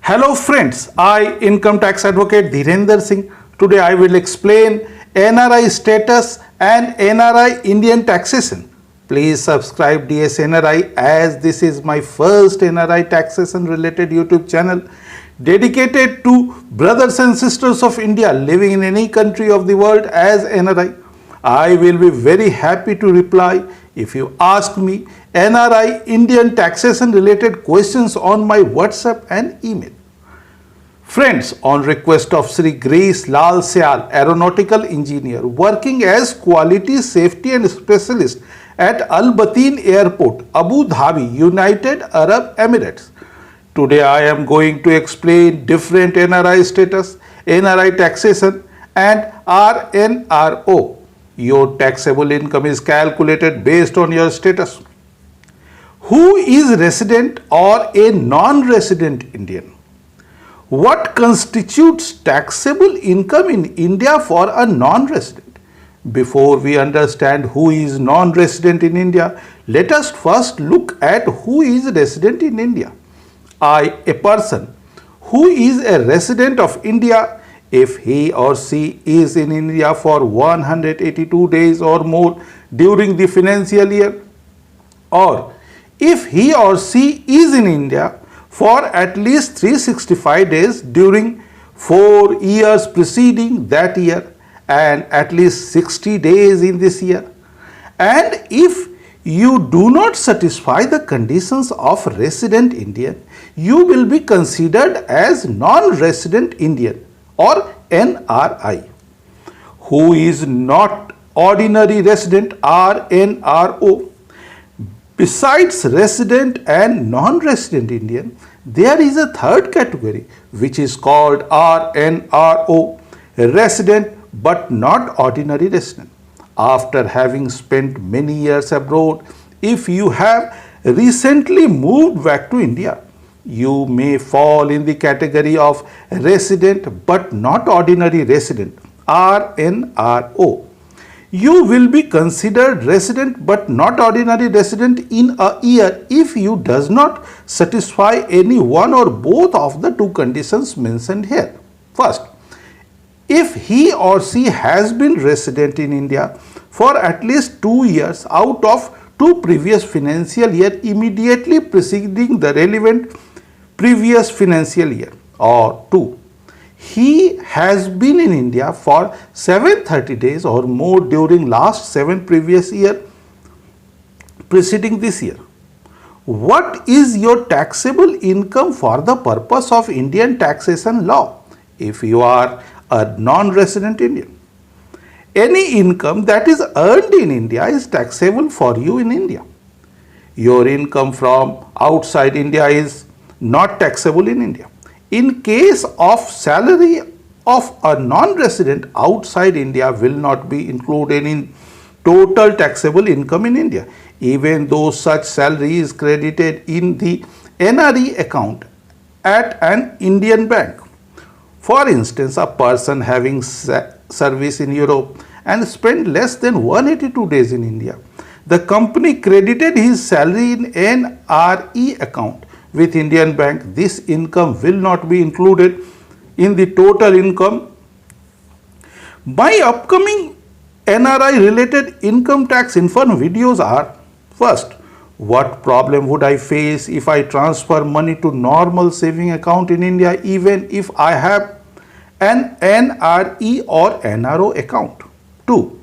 Hello friends, I income tax advocate Dhirender Singh. Today I will explain NRI status and NRI Indian taxation. Please subscribe DS NRI as this is my first NRI taxation related YouTube channel dedicated to brothers and sisters of India living in any country of the world as NRI. I will be very happy to reply if you ask me NRI Indian taxation related questions on my WhatsApp and email. Friends, on request of Sri Grace Lal Syal, aeronautical engineer working as quality safety and specialist at Al Bateen Airport, Abu Dhabi, United Arab Emirates. Today I am going to explain different NRI status, NRI taxation and RNRO. Your taxable income is calculated based on your status. Who is resident or a non-resident Indian? What constitutes taxable income in India for a non-resident? Before we understand who is non-resident in India, let us first look at who is resident in India. A person who is a resident of India, if he or she is in India for 182 days or more during the financial year, or if he or she is in India for at least 365 days during 4 years preceding that year and at least 60 days in this year, and if you do not satisfy the conditions of resident Indian, you will be considered as non-resident Indian or NRI. Who is not ordinary resident RNRO? Besides resident and non-resident Indian, there is a third category which is called RNRO, resident but not ordinary resident. After having spent many years abroad, if you have recently moved back to India, you may fall in the category of resident but not ordinary resident, RNRO. You will be considered resident but not ordinary resident in a year if you does not satisfy any one or both of the two conditions mentioned here. First, if he or she has been resident in India for at least 2 years out of 2 previous financial year immediately preceding the relevant previous financial year, or 2, he has been in India for 730 days or more during last 7 previous year preceding this year. What is your taxable income for the purpose of Indian taxation law if you are a non-resident Indian? Any income that is earned in India is taxable for you in India. Your income from outside India is not taxable in India. In case of salary of a non-resident outside India will not be included in total taxable income in India, even though such salary is credited in the NRE account at an Indian bank. For instance, a person having service in Europe and spent less than 182 days in India, the company credited his salary in NRE account with Indian bank. This income will not be included in the total income. My upcoming NRI related income tax info videos are: first, what problem would I face if I transfer money to normal saving account in India even if I have an NRE or NRO account? 2.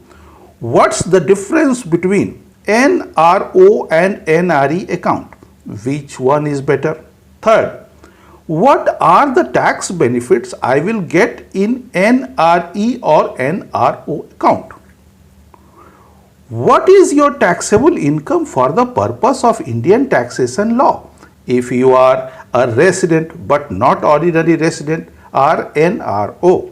What's the difference between NRO and NRE account? Which one is better? Third, what are the tax benefits I will get in NRE or NRO account? What is your taxable income for the purpose of Indian taxation law if you are a resident but not ordinary resident, RNRO?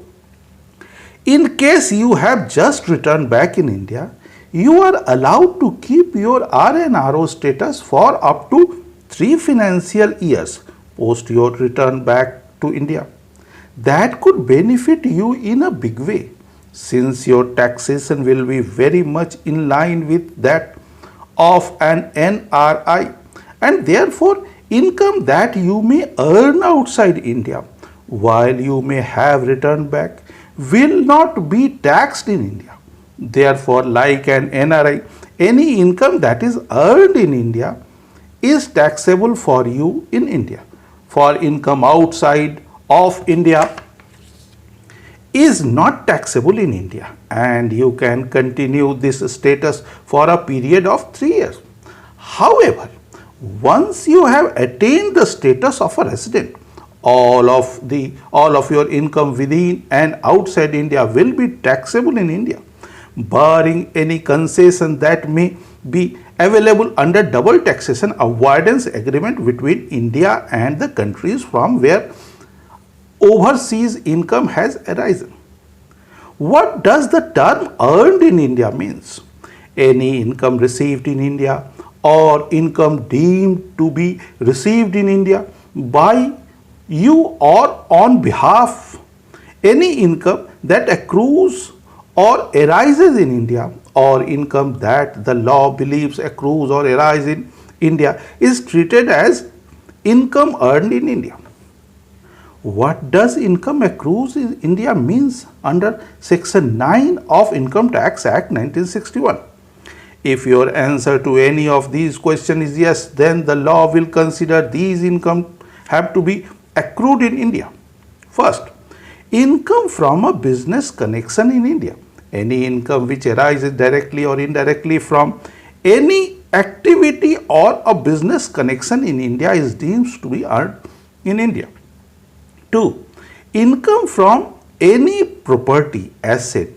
In case you have just returned back in India, you are allowed to keep your RNRO status for up to 3 financial years post your return back to India. That could benefit you in a big way, since your taxation will be very much in line with that of an NRI, and therefore income that you may earn outside India while you may have returned back will not be taxed in India. Therefore, like an NRI, any income that is earned in India is taxable for you in India. For income outside of India is not taxable in India, and you can continue this status for a period of 3 years. However, once you have attained the status of a resident, all of your income within and outside India will be taxable in India, barring any concession that may be available under double taxation avoidance agreement between India and the countries from where overseas income has arisen. What does the term earned in India means? Any income received in India or income deemed to be received in India by you or on behalf, any income that accrues or arises in India or income that the law believes accrues or arises in India is treated as income earned in India. What does income accrues in India means under Section 9 of Income Tax Act 1961? If your answer to any of these questions is yes, then the law will consider these income have to be accrued in India. First, income from a business connection in India. Any income which arises directly or indirectly from any activity or a business connection in India is deemed to be earned in India. 2. Income from any property, asset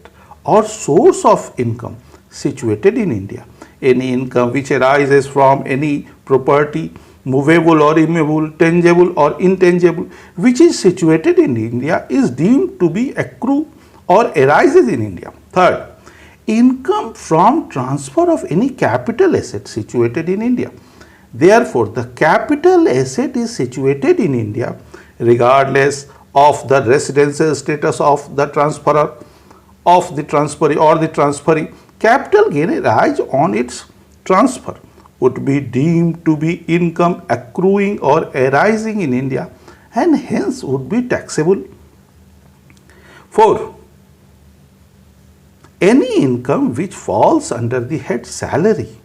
or source of income situated in India. Any income which arises from any property, movable or immovable, tangible or intangible, which is situated in India is deemed to be accrue or arises in India. Third, income from transfer of any capital asset situated in India. Therefore, the capital asset is situated in India regardless of the residential status of the transferor of the transferee or the transferee. Capital gain arise on its transfer would be deemed to be income accruing or arising in India and hence would be taxable. 4. Any income which falls under the head salary,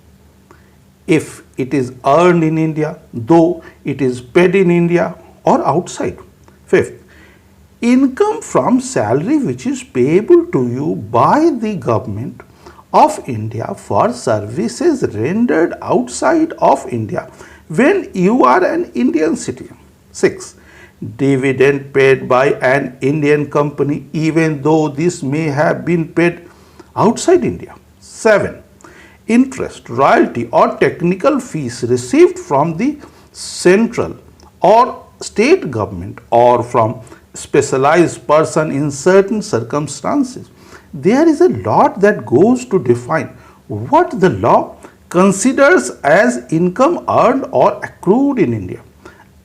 if it is earned in India, though it is paid in India or outside. 5th, income from salary which is payable to you by the government of India for services rendered outside of India when you are an Indian citizen. 6. Dividend paid by an Indian company even though this may have been paid outside India. 7. Interest, royalty or technical fees received from the central or state government or from specialized person in certain circumstances. There is a lot that goes to define what the law considers as income earned or accrued in India,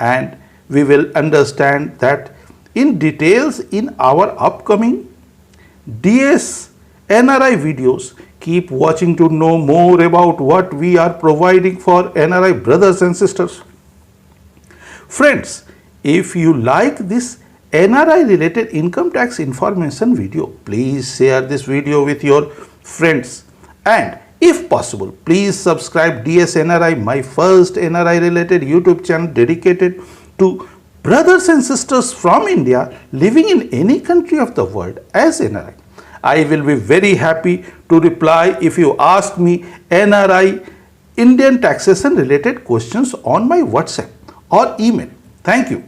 and we will understand that in details in our upcoming DS NRI videos. Keep watching to know more about what we are providing for NRI brothers and sisters. Friends, if you like this NRI related income tax information video, please share this video with your friends, and if possible, please subscribe DS NRI, my first NRI related YouTube channel dedicated to brothers and sisters from India living in any country of the world as NRI. I will be very happy to reply if you ask me NRI Indian taxation related questions on my WhatsApp or email. Thank you,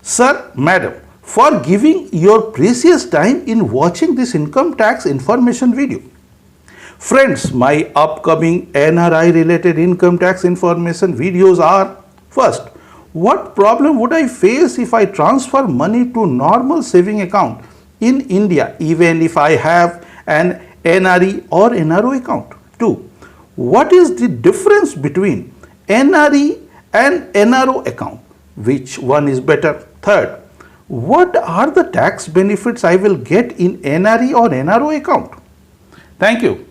sir, madam, for giving your precious time in watching this income tax information video. Friends, my upcoming NRI related income tax information videos are: first, what problem would I face if I transfer money to normal saving account in India even if I have an NRE or NRO account? 2. What is the difference between NRE and NRO account? Which one is better? 3rd, what are the tax benefits I will get in NRE or NRO account? Thank you.